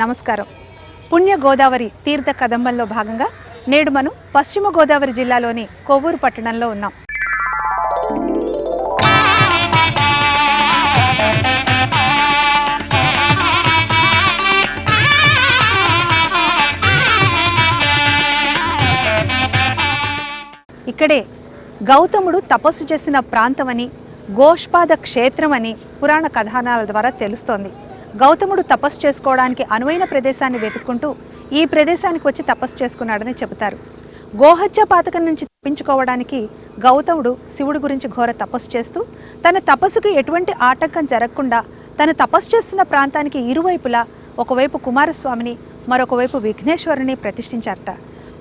నమస్కారం. పుణ్య గోదావరి తీర్థ కదంబంలో భాగంగా నేడు మనం పశ్చిమ గోదావరి జిల్లాలోని కొవ్వూరు పట్టణంలో ఉన్నాం. ఇక్కడే గౌతముడు తపస్సు చేసిన ప్రాంతమని, గోష్పాద క్షేత్రమని పురాణ కథనాల ద్వారా తెలుస్తోంది. గౌతముడు తపస్సు చేసుకోవడానికి అనువైన ప్రదేశాన్ని వెతుక్కుంటూ ఈ ప్రదేశానికి వచ్చి తపస్సు చేసుకున్నాడని చెబుతారు. గోహత్య పాతకం నుంచి తప్పించుకోవడానికి గౌతముడు శివుడి గురించి ఘోర తపస్సు చేస్తూ తన తపస్సుకు ఎటువంటి ఆటంకం జరగకుండా తన తపస్సు చేస్తున్న ప్రాంతానికి ఇరువైపులా ఒకవైపు కుమారస్వామిని, మరొకవైపు విఘ్నేశ్వరుని ప్రతిష్ఠించారట.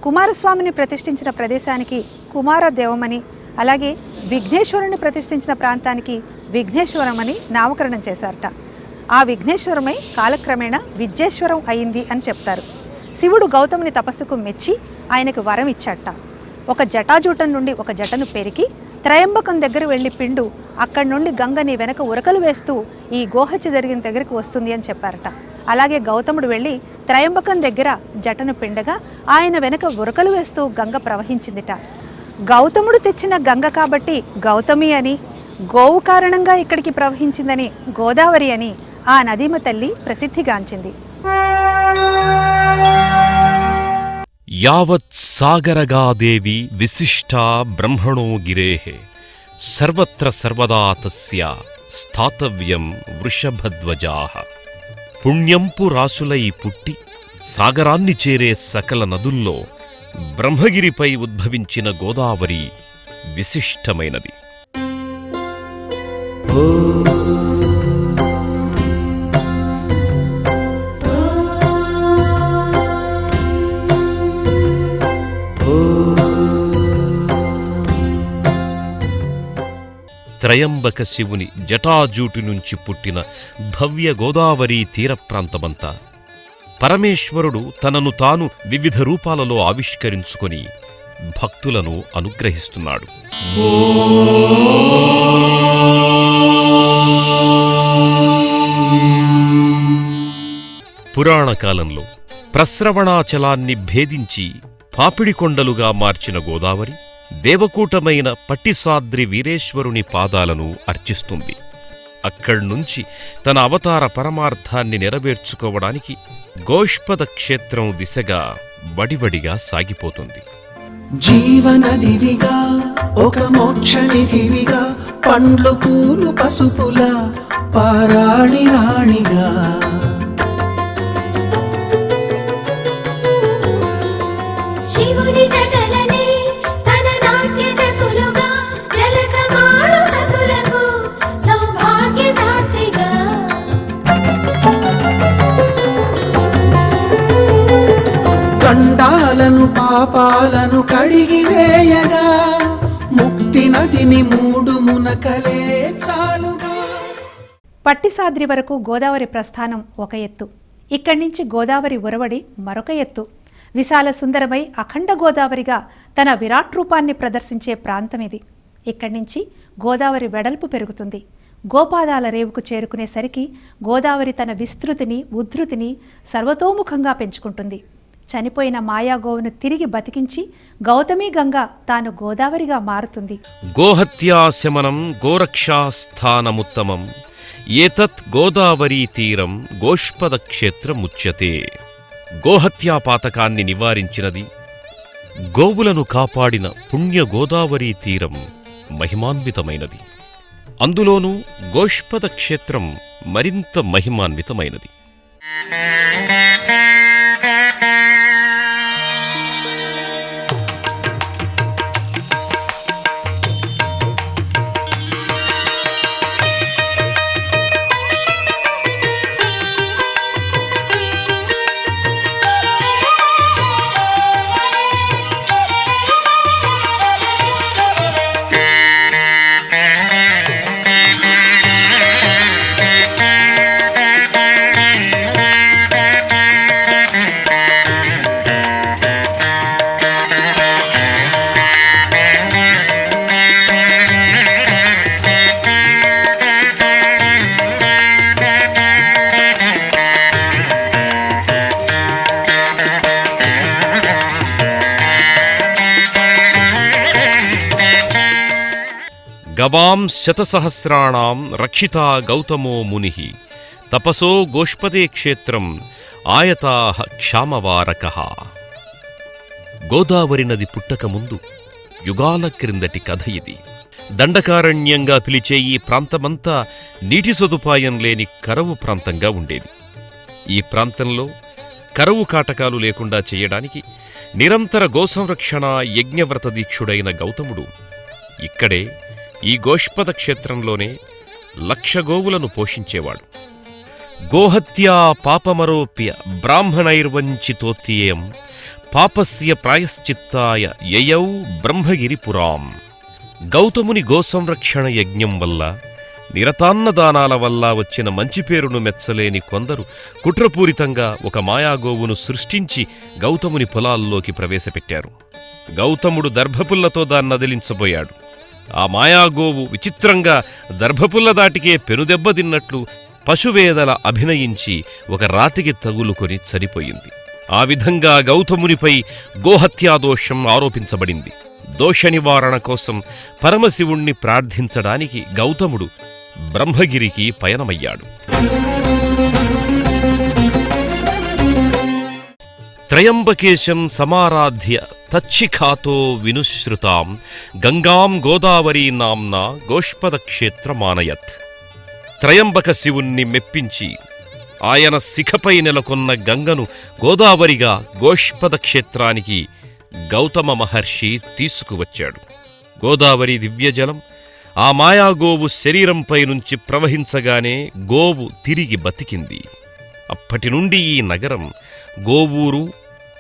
కుమారస్వామిని ప్రతిష్ఠించిన ప్రదేశానికి కుమారదేవమని, అలాగే విఘ్నేశ్వరుని ప్రతిష్ఠించిన ప్రాంతానికి విఘ్నేశ్వరం అని నామకరణం చేశారట. ఆ విఘ్నేశ్వరమై కాలక్రమేణా విద్యేశ్వరం అయింది అని చెప్తారు. శివుడు గౌతముని తపస్సుకు మెచ్చి ఆయనకు వరం ఇచ్చాట. ఒక జటాజూటం నుండి ఒక జటను పెరికి త్రయంబకం దగ్గర వెళ్ళి పిండు, అక్కడి నుండి గంగ నీ వెనక ఉరకలు వేస్తూ ఈ గోహత్య జరిగిన దగ్గరికి వస్తుంది అని చెప్పారట. అలాగే గౌతముడు వెళ్ళి త్రయంబకం దగ్గర జటను పిండగా ఆయన వెనక ఉరకలు వేస్తూ గంగ ప్రవహించిందిట. గౌతముడు తెచ్చిన గంగ కాబట్టి గౌతమి అని, గోవు కారణంగా ఇక్కడికి ప్రవహించిందని గోదావరి అని ఆ నదీమ తల్లి ప్రసిద్ధిగాంచింది. యావత్ సాగరగాదేవి విశిష్టా బ్రహ్మణో గిరేః సర్వత్ర సర్వదా తస్య స్థాతవ్యం వృషభధ్వజాః. పుణ్యంపు రాసులై పుట్టి సాగరాన్ని చేరే సకల నదుల్లో బ్రహ్మగిరిపై ఉద్భవించిన గోదావరి విశిష్టమైనది. త్రయంబక శివుని జటాజూటి నుంచి పుట్టిన భవ్య గోదావరి తీర ప్రాంతమంతా పరమేశ్వరుడు తనను తాను వివిధ రూపాలలో ఆవిష్కరించుకొని భక్తులను అనుగ్రహిస్తున్నాడు. పురాణకాలంలో ప్రస్రవణాచలాన్ని భేదించి పాపిడికొండలుగా మార్చిన గోదావరి దేవకూటమైన పట్టిసాద్రి వీరేశ్వరుని పాదాలను అర్చిస్తుంది. అక్కడ్నుంచి తన అవతార పరమార్థాన్ని నెరవేర్చుకోవడానికి గోష్పద క్షేత్రం దిశగా వడివడిగా సాగిపోతుంది. జీవనదివిగా ఒక మోక్షనిధివిగా పండ్లు పూలు పసుపుల పారాణి రాణిగా గండాలను పాపాలను కడిగివేయగా ముక్తి నదిని మూడు మునకలే చాలుగా. పట్టిసాద్రి వరకు గోదావరి ప్రస్థానం ఒక ఎత్తు, ఇక్కడి నుంచి గోదావరి ఉరవడి మరొక ఎత్తు. విశాల సుందరమై అఖండ గోదావరిగా తన విరాట్ రూపాన్ని ప్రదర్శించే ప్రాంతం ఇది. ఇక్కడి నుంచి గోదావరి వెడల్పు పెరుగుతుంది. గోపాదాల రేవుకు చేరుకునేసరికి గోదావరి తన విస్తృతిని, ఉద్ధృతిని సర్వతోముఖంగా పెంచుకుంటుంది. చనిపోయిన మాయాగోవును తిరిగి బతికించి గౌతమి గంగ తాను గోదావరిగా మారుతుంది. గోహత్యాశమనం గోరక్షాస్థానముత్తమం ఏతత్ గోదావరీ తీరం గోష్పద క్షేత్రముచ్యతే. గోహత్యాపాతకాన్ని నివారించినది, గోవులను కాపాడిన పుణ్య గోదావరీ తీరం మహిమాన్వితమైనది. అందులోనూ గోష్పద క్షేత్రం మరింత మహిమాన్వితమైనది. నవాం శతసహస్రాణాం రక్షితా గౌతమో మునిః తపసో గోష్పదే క్షేత్రం ఆయతాః క్షామవారకః. గోదావరి నది పుట్టకముందు యుగాల క్రిందటి కథ ఇది. దండకారణ్యంగా పిలిచే ఈ ప్రాంతమంతా నీటి సదుపాయం లేని కరవు ప్రాంతంగా ఉండేది. ఈ ప్రాంతంలో కరవు కాటకాలు లేకుండా చేయడానికి నిరంతర గోసంరక్షణ యజ్ఞవ్రత దీక్షుడైన గౌతముడు ఇక్కడే ఈ గోష్పద క్షేత్రంలోనే 1,00,000 గోవులను పోషించేవాడు. గోహత్యా పాపమరోప్య బ్రాహ్మణైర్వంచితోత్యేయం పాపస్య ప్రాయశ్చిత్తాయ యయౌ బ్రహ్మగిరిపురాం. గౌతముని గోసంరక్షణ యజ్ఞం వల్ల, నిరతాన్నదానాల వల్ల వచ్చిన మంచి పేరును మెచ్చలేని కొందరు కుట్రపూరితంగా ఒక మాయాగోవును సృష్టించి గౌతముని పొలాల్లోకి ప్రవేశపెట్టారు. గౌతముడు దర్భపుల్లతో దాన్నదిలించబోయాడు. ఆ మాయాగోవు విచిత్రంగా దర్భపుల్ల దాటికే పెనుదెబ్బతిన్నట్లు పశువేదల అభినయించి ఒక రాతికి తగులుకొని చనిపోయింది. ఆ విధంగా గౌతమునిపై గోహత్యాదోషం ఆరోపించబడింది. దోష నివారణ కోసం పరమశివుణ్ణి ప్రార్థించడానికి గౌతముడు బ్రహ్మగిరికి పయనమయ్యాడు. త్రయంబకేశం సమారాధ్య తచ్చిఖాతో వినుశ్రుతాం గంగాం గోదావరీ నామ్నా గోష్పదక్షేత్రమానయత్. త్రయంబక శివుణ్ణి మెప్పించి ఆయన శిఖపై నెలకొన్న గంగను గోదావరిగా గోష్పద క్షేత్రానికి గౌతమ మహర్షి తీసుకువచ్చాడు. గోదావరి దివ్యజలం ఆ మాయాగోవు శరీరంపై నుంచి ప్రవహించగానే గోవు తిరిగి బతికింది. అప్పటి నుండి ఈ నగరం గోవూరు,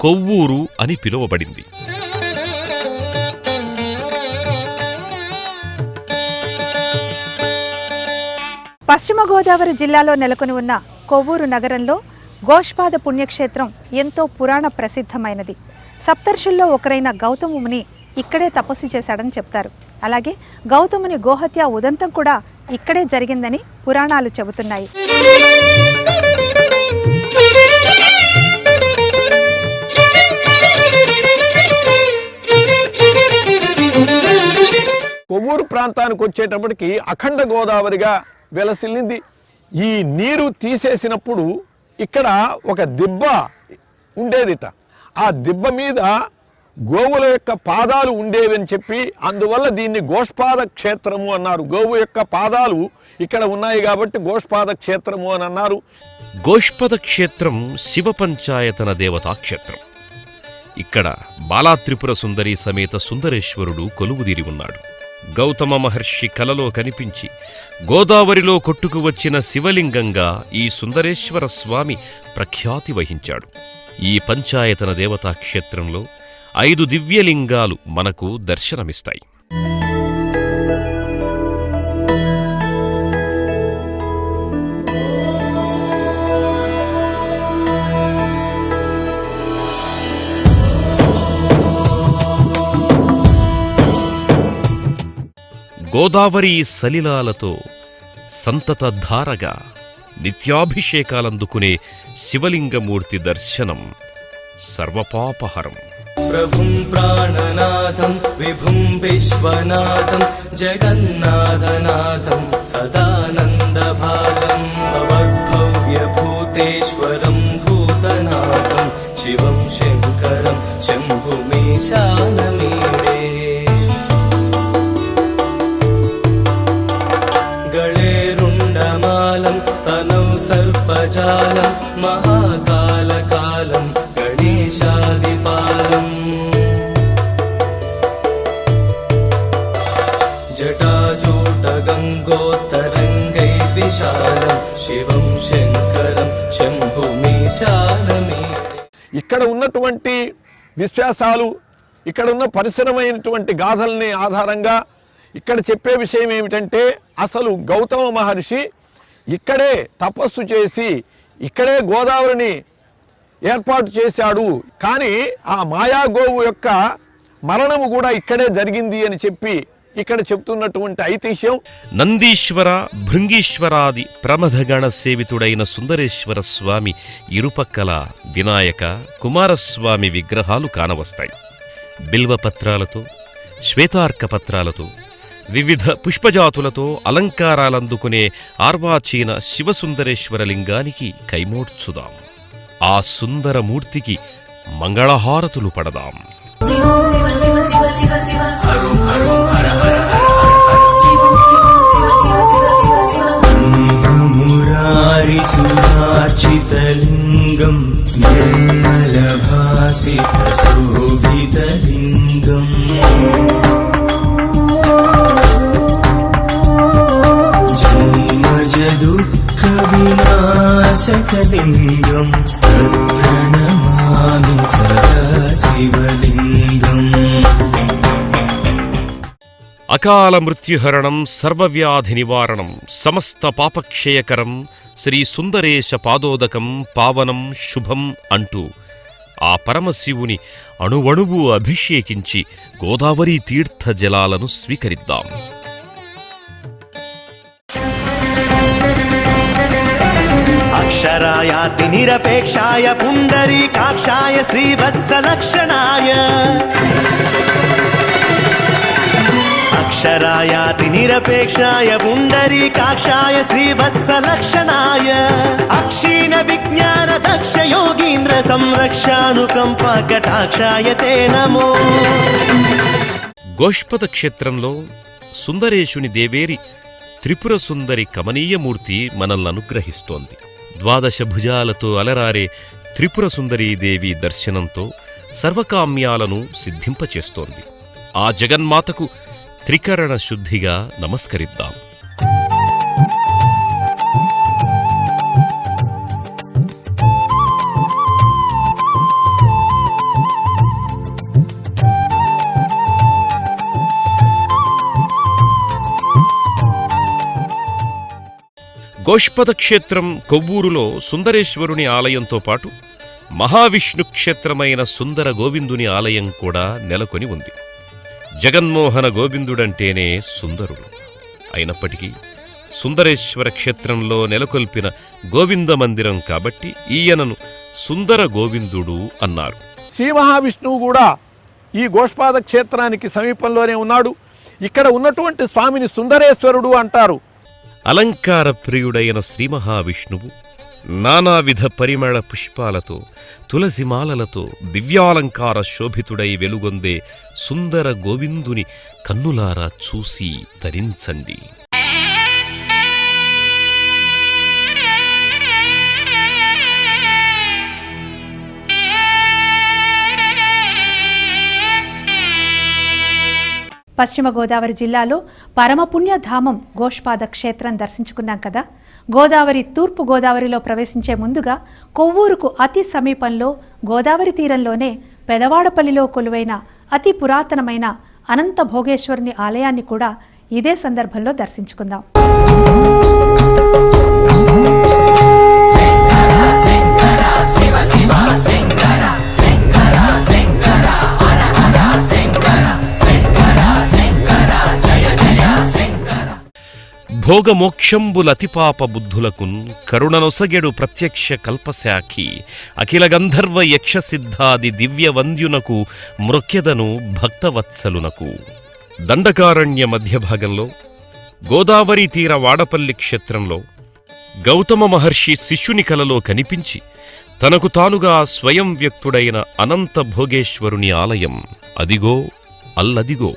కొవ్వూరు అని పిలువబడింది. పశ్చిమ గోదావరి జిల్లాలో నెలకొని ఉన్న కొవ్వూరు నగరంలో గోష్పాద పుణ్యక్షేత్రం ఎంతో పురాణ ప్రసిద్ధమైనది. సప్తర్షుల్లో ఒకరైన గౌతముని ఇక్కడే తపస్సు చేశాడని చెప్తారు. అలాగే గౌతముని గోహత్య ఉదంతం కూడా ఇక్కడే జరిగిందని పురాణాలు చెబుతున్నాయి. కొవ్వూరు ప్రాంతానికి వచ్చేటప్పటికి అఖండ గోదావరిగా వెలసిల్లింది. ఈ నీరు తీసేసినప్పుడు ఇక్కడ ఒక దిబ్బ ఉండేదిట. ఆ దిబ్బ మీద గోవుల యొక్క పాదాలు ఉండేవని చెప్పి అందువల్ల దీన్ని గోష్పాద క్షేత్రము అన్నారు. గోవు యొక్క పాదాలు ఇక్కడ ఉన్నాయి కాబట్టి గోష్పాద క్షేత్రము అని అన్నారు. గోష్పద క్షేత్రం శివ పంచాయతన దేవతాక్షేత్రం. ఇక్కడ బాలాత్రిపుర సుందరి సమేత సుందరేశ్వరుడు కొలువుదీరి ఉన్నాడు. గౌతమ మహర్షి కలలో కనిపించి గోదావరిలో కొట్టుకు వచ్చిన శివలింగంగా ఈ సుందరేశ్వర స్వామి ప్రఖ్యాతి వహించాడు. ఈ పంచాయతన దేవతాక్షేత్రంలో 5 దివ్యలింగాలు మనకు దర్శనమిస్తాయి. గోదావరి సలిలాలతో సంతత ధారగా నిత్యాభిషేకాలందుకునే శివలింగమూర్తి దర్శనం సర్వపాపహరం. ప్రభుం ప్రాణనాథం విభుం విశ్వనాథం జగన్నాథనాథం సదానందభాజం భవద్భవ్యభూతేశ్వరం భూతనాథం శివం శంకరం శంభుమీశానమీడే. గళేరుండమాలం తనౌ సర్పజాలం మహాకాలకాలం గణేశాదిపాలం జటాజూటగంగోత్తరంగై విశాలం శివం శంకరం శంభుమీశానమీడే. ఇక్కడ ఉన్నటువంటి విశ్వాసాలు, ఇక్కడ ఉన్న పరిసరమైనటువంటి గాథల్ని ఆధారంగా ఇక్కడ చెప్పే విషయం ఏమిటంటే అసలు గౌతమ మహర్షి ఇక్కడే తపస్సు చేసి ఇక్కడే గోదావరిని ఏర్పాటు చేశాడు. కానీ ఆ మాయాగోవు యొక్క మరణము కూడా ఇక్కడే జరిగింది అని చెప్పి ఇక్కడ చెప్తున్నటువంటి ఐతిహ్యం. నందీశ్వర, భృంగీశ్వరాది ప్రమథగణ సేవితుడైన సుందరేశ్వర స్వామి ఇరుపక్కల వినాయక, కుమారస్వామి విగ్రహాలు కానవస్తాయి. బిల్వపత్రాలతో, శ్వేతార్క పత్రాలతో, వివిధ పుష్పజాతులతో అలంకారాలందుకునే ఆర్వాచీన శివసుందరేశ్వర లింగానికి కైమోడ్చుదాం. ఆ సుందరమూర్తికి మంగళహారతులు పడదాం. మురారిసురార్చితలింగం నిర్మలభాసితశోభితలింగం జన్మజ దుఃఖ వినాశకలింగం ప్రణమామి సదా శివలింగం. అకాల మృత్యుహరణం సర్వవ్యాధి నివారణం సమస్త పాపక్షయకరం శ్రీ సుందరేశ పాదోదకం పావనం శుభం అంటూ ఆ పరమశివుని అణువణువు అభిషేకించి గోదావరి తీర్థ జలాలను స్వీకరిద్దాం. అక్షరాయాతి నిరపేక్షాయ పుండరీకాక్షాయ శ్రీవత్సలక్షణాయ అక్షరాయాతి నిరపేక్షాయ పుండరీకాక్షాయ శ్రీవత్సలక్షణాయ అక్షీణ విజ్ఞాన దక్ష యోగీంద్ర సంరక్షానుకంప కటాక్షాయ తే నమో. గోష్పద క్షేత్రంలో సుందరేశుని దేవేరి త్రిపుర సుందరి కమనీయమూర్తి మనల్ని అనుగ్రహిస్తోంది. ద్వాదశ భుజాలతో అలరారే త్రిపుర సుందరీదేవి దర్శనంతో సర్వకామ్యాలను సిద్ధింపచేస్తోంది. ఆ జగన్మాతకు త్రికరణ శుద్ధిగా నమస్కరిద్దాం. గోష్పద క్షేత్రం కొవ్వూరులో సుందరేశ్వరుని ఆలయంతో పాటు మహావిష్ణు క్షేత్రమైన సుందర గోవిందుని ఆలయం కూడా నెలకొని ఉంది. జగన్మోహన గోవిందుడంటేనే సుందరుడు. అయినప్పటికీ సుందరేశ్వర క్షేత్రంలో నెలకొల్పిన గోవింద మందిరం కాబట్టి ఈయనను సుందర గోవిందుడు అన్నారు. శ్రీ మహావిష్ణువు కూడా ఈ గోష్పాద క్షేత్రానికి సమీపంలోనే ఉన్నాడు. ఇక్కడ ఉన్నటువంటి స్వామిని సుందరేశ్వరుడు అంటారు. అలంకార ప్రియుడైన శ్రీ మహావిష్ణువు నానావిధ పరిమళ పుష్పాలతో తులసిమాలలతో దివ్యాలంకార శోభితుడై వెలుగొందే సుందర గోవిందుని కన్నులారా చూసి తరించండి. పశ్చిమ గోదావరి జిల్లాలో పరమపుణ్యధామం గోష్పాద క్షేత్రం దర్శించుకున్నాం కదా. గోదావరి తూర్పు గోదావరిలో ప్రవేశించే ముందుగా కొవ్వూరుకు అతి సమీపంలో గోదావరి తీరంలోనే పెదవాడపల్లిలో కొలువైన అతి పురాతనమైన అనంత భోగేశ్వరుని ఆలయాన్ని కూడా ఇదే సందర్భంలో దర్శించుకుందాం. భోగమోక్షంబులతిపాప బుద్ధులకున్ కరుణనొసగెడు ప్రత్యక్ష కల్పశాఖి అఖిల గంధర్వ యక్షసిద్ధాది దివ్య వంద్యునకు మృక్యదను భక్తవత్సలునకు. దండకారణ్య మధ్యభాగంలో గోదావరి తీర వాడపల్లి క్షేత్రంలో గౌతమ మహర్షి శిష్యుని కలలో కనిపించి తనకు తానుగా స్వయం వ్యక్తుడైన అనంత భోగేశ్వరుని ఆలయం అదిగో అల్లదిగో.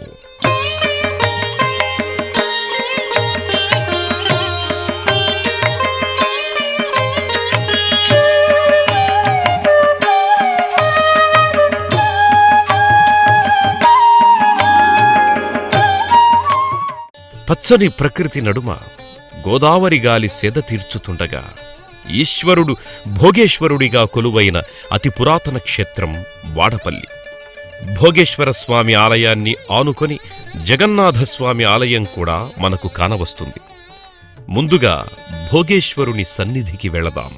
పచ్చని ప్రకృతి నడుమ గోదావరి గాలి సేద తీర్చుతుండగా ఈశ్వరుడు భోగేశ్వరుడిగా కొలువైన అతి పురాతన క్షేత్రం వాడపల్లి. భోగేశ్వర స్వామి ఆలయాన్ని ఆనుకొని జగన్నాథస్వామి ఆలయం కూడా మనకు కానవస్తుంది. ముందుగా భోగేశ్వరుని సన్నిధికి వెళదాం.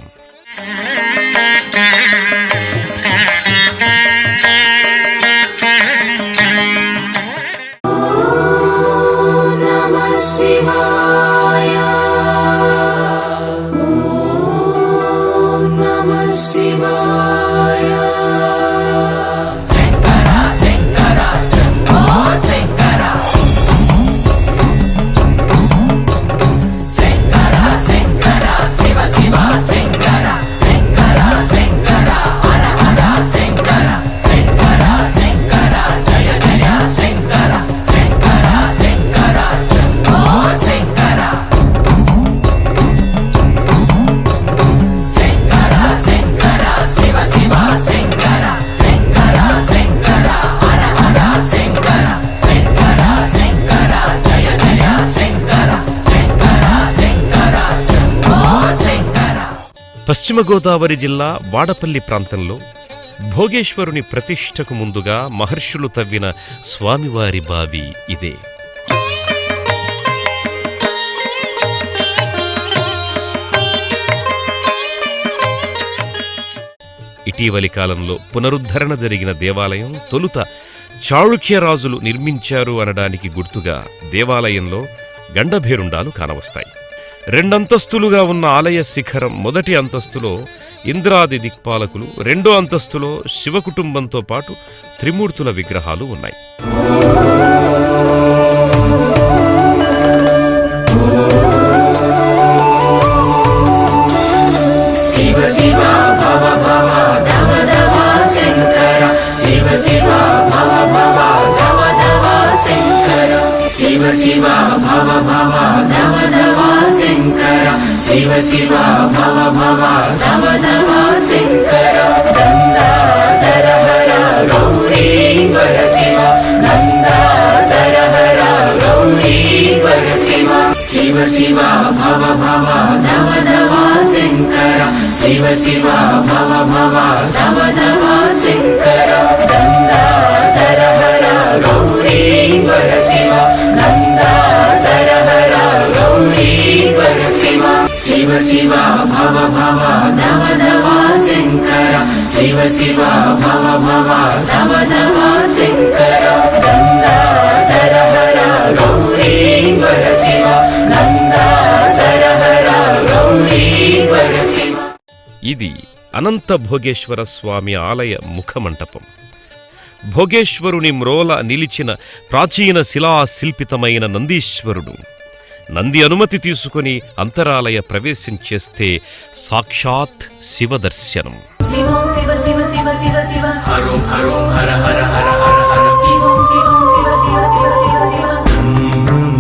పశ్చిమ గోదావరి జిల్లా వాడపల్లి ప్రాంతంలో భోగేశ్వరుని ప్రతిష్టకు ముందుగా మహర్షులు తవ్విన స్వామివారి బావి ఇదే. ఇటీవలి కాలంలో పునరుద్ధరణ జరిగిన దేవాలయం తొలుత చాళుక్యరాజులు నిర్మించారు అనడానికి గుర్తుగా దేవాలయంలో గండభేరుండాలు కానవస్తాయి. రెండంతస్తులుగా ఉన్న ఆలయ శిఖరం మొదటి అంతస్తులో ఇంద్రాది దిక్పాలకులు, రెండో అంతస్తులో శివకుటుంబంతో పాటు త్రిమూర్తుల విగ్రహాలు ఉన్నాయి. శివ శివ భవ భవ ధవ ధవ శంకర, శివ శివ భవ భవ ధవ ధవ శంకర, గంగాధర హర గౌరీ వర శివ, గంగాధర హర గౌరీ వర శివ, శివ శివ భవ భవ ధవ ధవ శంకర, శివ శివ భవ భవ ధవ ధవ శంకర, గంగాధర హర గౌరీ వర శివ, గంగాధర హర గౌరీ వర శివ, శివ శివ భవ భవ ధవ ధవ శంకర, శివ శివ భవ భవ ధవ ధవ శంకర, గంగాధర హర గౌరీ వర శివ, గంగాధర హర గౌరీ వర శివ. ఇది అనంత భోగేశ్వర స్వామి ఆలయ ముఖమంటపం. భోగేశ్వరుని మ్రోల నిలిచిన ప్రాచీన శిలాశిల్పితమైన నందీశ్వరుడు. నంది అనుమతి తీసుకుని అంతరాలయ ప్రవేశం చేస్తే సాక్షాత్ శివదర్శనం. శివం శివ శివ శివ శివ శివ, హరోం హరోం హర హర హర హర హర, శివం శివం శివ శివ శివ శివ శివ,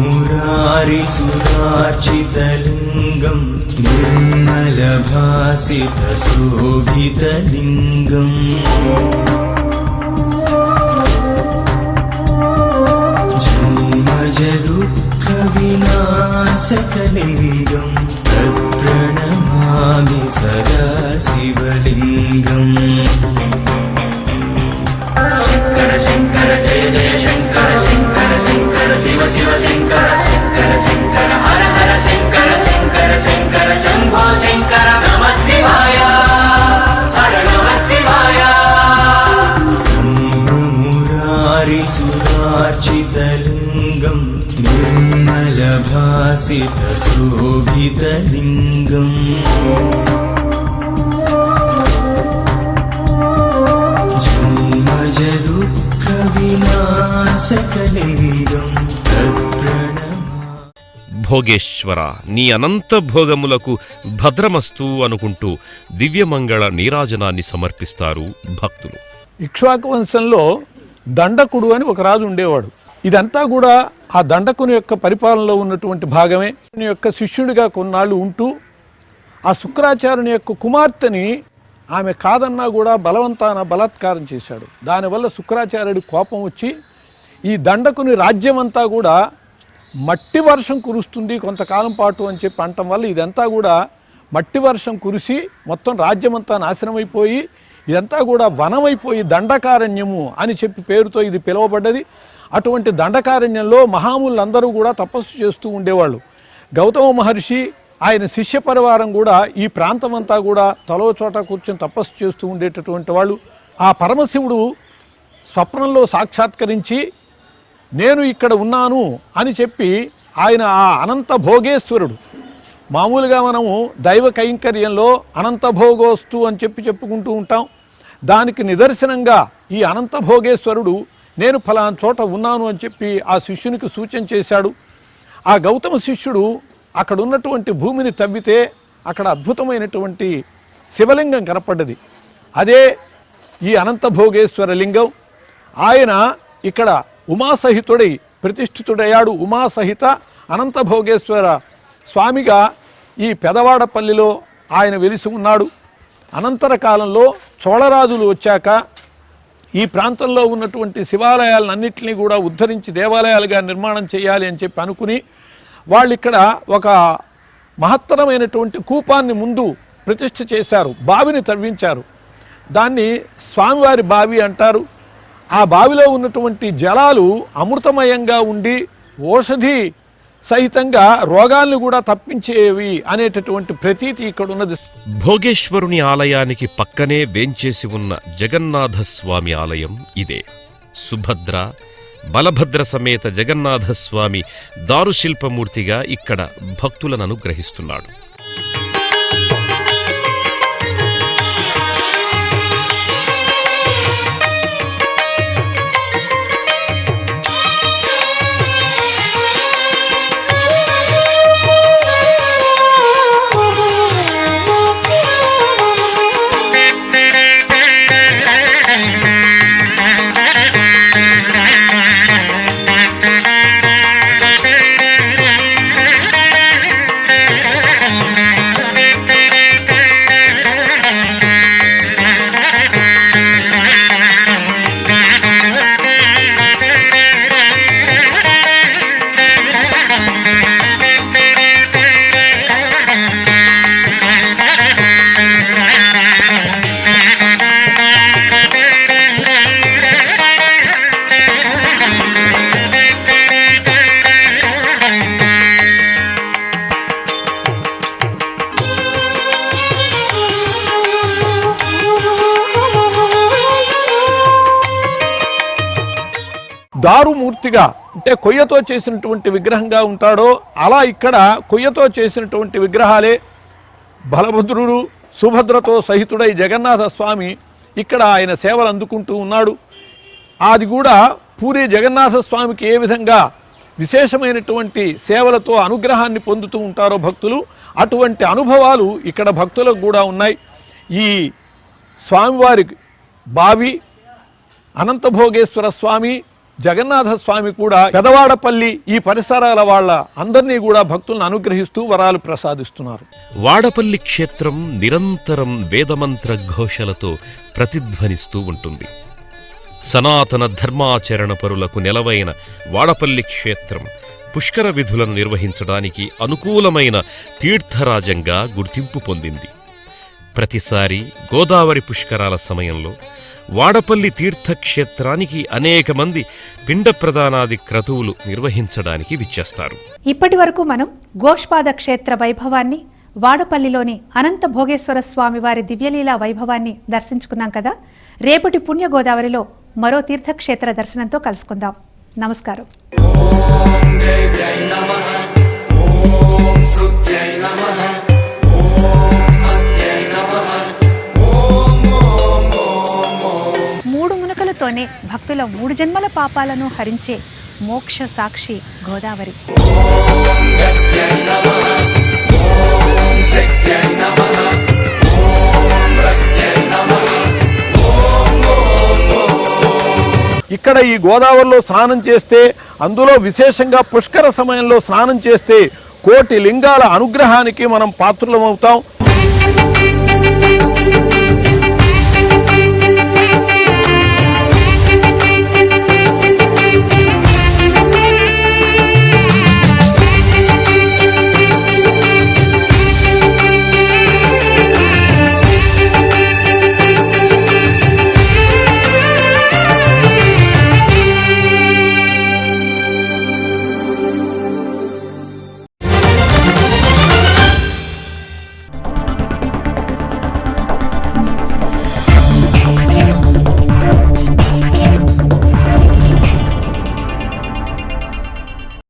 మురారిసురార్చితలింగం నిర్మలభాసితశోభితలింగం, జన్మజదుఃఖ వినాశకలింగం, తత్ప్రణమామి సదా శివలింగం. శంకర శంకర జయ జయ శంకర, శంకర శంకర శివ శివ శంకర, శంకర శంకర హర హర శంకర, శంకర శంకర శంభో శంకర, నమః శివాయ హర నమః శివాయ. మురారిసురార్చితలింగం నిర్మలభాసితశోభితలింగం, జన్మజదుఃఖ వినాశకలింగం, తత్ప్రణమా. భోగేశ్వర, నీ అనంత భోగములకు భద్రమస్తు అనుకుంటూ దివ్యమంగళ నీరాజనాన్ని సమర్పిస్తారు భక్తులు. ఇక్ష్వాకు వంశంలో దండకుడు అని ఒక రాజు ఉండేవాడు. ఇదంతా కూడా ఆ దండకుని యొక్క పరిపాలనలో ఉన్నటువంటి భాగమే. ఆయన యొక్క శిష్యుడిగా కొన్నాళ్ళు ఉంటూ ఆ శుక్రాచార్యుని యొక్క కుమార్తెని ఆమె కాదన్నా కూడా బలాత్కారం చేశాడు. దానివల్ల శుక్రాచార్యుడి కోపం వచ్చి ఈ దండకుని రాజ్యమంతా కూడా మట్టి వర్షం కురుస్తుంది కొంతకాలం పాటు అని చెప్పి అంటం వల్ల ఇదంతా కూడా మట్టి వర్షం కురిసి మొత్తం రాజ్యమంతా నాశనమైపోయి ఇదంతా కూడా వనమైపోయి దండకారణ్యము అని చెప్పి పేరుతో ఇది పిలువబడ్డది. అటువంటి దండకారణ్యంలో మహాములందరూ కూడా తపస్సు చేస్తూ ఉండేవాళ్ళు. గౌతమ మహర్షి ఆయన శిష్య పరివారం కూడా ఈ ప్రాంతమంతా కూడా తలో చోట కూర్చొని తపస్సు చేస్తూ ఉండేటటువంటి వాళ్ళు. ఆ పరమశివుడు స్వప్నంలో సాక్షాత్కరించి నేను ఇక్కడ ఉన్నాను అని చెప్పి ఆయన ఆ అనంత భోగేశ్వరుడు. మామూలుగా మనము దైవ కైంకర్యంలో అనంత భోగోస్తు అని చెప్పి చెప్పుకుంటూ ఉంటాం. దానికి నిదర్శనంగా ఈ అనంత భోగేశ్వరుడు నేను ఫలానా చోట ఉన్నాను అని చెప్పి ఆ శిష్యునికి సూచన చేశాడు. ఆ గౌతమ శిష్యుడు అక్కడ ఉన్నటువంటి భూమిని తవ్వితే అక్కడ అద్భుతమైనటువంటి శివలింగం కనపడ్డది. అదే ఈ అనంత భోగేశ్వర లింగం. ఆయన ఇక్కడ ఉమాసహితుడై ప్రతిష్ఠితుడయ్యాడు. ఉమాసహిత అనంత భోగేశ్వర స్వామిగా ఈ పెదవాడపల్లిలో ఆయన వెలిసి ఉన్నాడు. అనంతర కాలంలో చోళరాజులు వచ్చాక ఈ ప్రాంతంలో ఉన్నటువంటి శివాలయాలన్నింటినీ కూడా ఉద్ధరించి దేవాలయాలుగా నిర్మాణం చేయాలి అని చెప్పి అనుకుని వాళ్ళు ఇక్కడ ఒక మహత్తరమైనటువంటి కూపాన్ని ముందు ప్రతిష్ఠ చేశారు, బావిని తవ్వించారు. దాన్ని స్వామివారి బావి అంటారు. ఆ బావిలో ఉన్నటువంటి జలాలు అమృతమయంగా ఉండి ఔషధి సహితంగా రోగాలను కూడా తప్పించేవి అనేటటువంటి ప్రతీతి ఇక్కడ ఉన్నది. భోగేశ్వరుని ఆలయానికి పక్కనే వేంచేసి ఉన్న జగన్నాథ స్వామి ఆలయం ఇదే. సుభద్ర, బలభద్ర సమేత జగన్నాథస్వామి దారుశిల్పమూర్తిగా ఇక్కడ భక్తులను అనుగ్రహిస్తున్నాడు. దారుమూర్తిగా అంటే కొయ్యతో చేసినటువంటి విగ్రహంగా ఉంటాడో అలా ఇక్కడ కొయ్యతో చేసినటువంటి విగ్రహాలే బలభద్రుడు సుభద్రతో సహితుడై జగన్నాథ స్వామి ఇక్కడ ఆయన సేవలు అందుకుంటూ ఉన్నాడు. అది కూడా పూరి జగన్నాథ స్వామికి ఏ విధంగా విశేషమైనటువంటి సేవలతో అనుగ్రహాన్ని పొందుతూ ఉంటారో భక్తులు, అటువంటి అనుభవాలు ఇక్కడ భక్తులకు కూడా ఉన్నాయి. ఈ స్వామివారి బావి, అనంతభోగేశ్వర స్వామి, జగన్నాథ స్వామి కూడా పెదవాడపల్లి ఈ పరిసరాల వాళ్ళ అందరినీ కూడా భక్తులను అనుగ్రహిస్తూ వరాలు ప్రసాదిస్తున్నారు. వాడపల్లి క్షేత్రం నిరంతరం వేదమంత్ర ఘోషలతో ప్రతిధ్వనిస్తూ ఉంటుంది. సనాతన ధర్మాచరణ పరులకు నెలవైన వాడపల్లి క్షేత్రం పుష్కర విధులను నిర్వహించడానికి అనుకూలమైన తీర్థరాజంగా గుర్తింపు పొందింది. ప్రతిసారి గోదావరి పుష్కరాల సమయంలో వాడపల్లి తీర్థక్షేత్రానికి అనేక మంది పిండ ప్రదానాది క్రతువులు నిర్వహించడానికి విచ్చేస్తారు. ఇప్పటి వరకు మనం గోష్పాద క్షేత్ర వైభవాన్ని, వాడపల్లిలోని అనంత భోగేశ్వర స్వామి వారి దివ్యలీలా వైభవాన్ని దర్శించుకున్నాం కదా. రేపటి పుణ్య గోదావరిలో మరో తీర్థక్షేత్ర దర్శనంతో కలుసుకుందాం. నమస్కారం. మూడు మునకలతోనే భక్తుల 3 జన్మల పాపాలను హరించే మోక్ష సాక్షి గోదావరి. ఇక్కడ ఈ గోదావరిలో స్నానం చేస్తే, అందులో విశేషంగా పుష్కర సమయంలో స్నానం చేస్తే కోటి లింగాల అనుగ్రహానికి మనం పాత్రులమవుతాం.